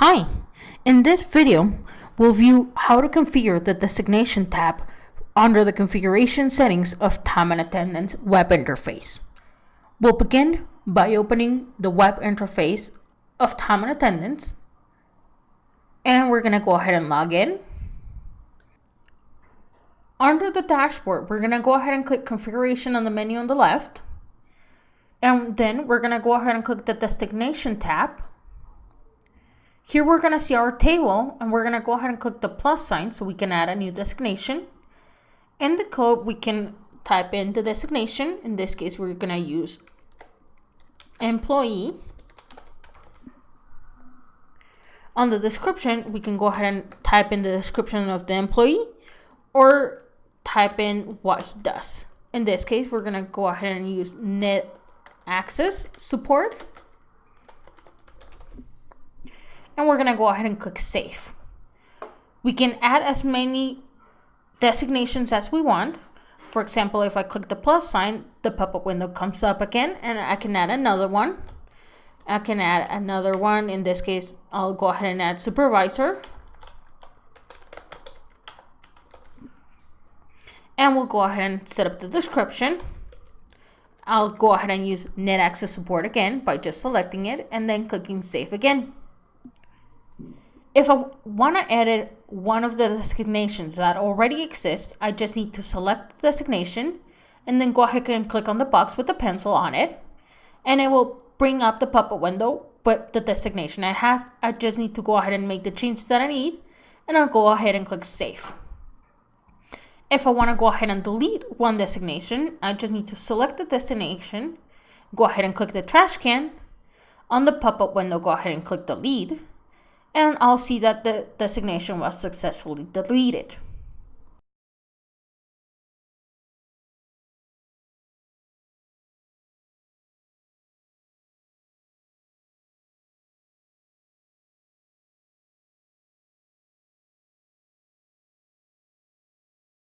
Hi, in this video, we'll view how to configure the designation tab under the configuration settings of time and attendance web interface. We'll begin by opening the web interface of time and attendance, and we're going to go ahead and log in. Under the dashboard, we're going to go ahead and click configuration on the menu on the left, and then we're going to go ahead and click the designation tab. Here we're going to see our table, and we're going to go ahead and click the plus sign so we can add a new designation. In the code, we can type in the designation. In this case, we're going to use employee. On the description, we can go ahead and type in the description of the employee or type in what he does. In this case, we're going to go ahead and use net access support. And we're going to go ahead and click save. We can add as many designations as we want. For example, if I click the plus sign, the pop-up window comes up again, and I can add another one. I can add another one. In this case, I'll go ahead and add supervisor. And we'll go ahead and set up the description. I'll go ahead and use net access support again by just selecting it and then clicking save again. If I want to edit one of the designations that already exists, I just need to select the designation and then go ahead and click on the box with the pencil on it, and it will bring up the pop-up window with the designation I have. I just need to go ahead and make the changes that I need, and I'll go ahead and click save. If I want to go ahead and delete one designation, I just need to select the designation, go ahead and click the trash can. On the pop-up window, go ahead and click delete. And I'll see that the designation was successfully deleted.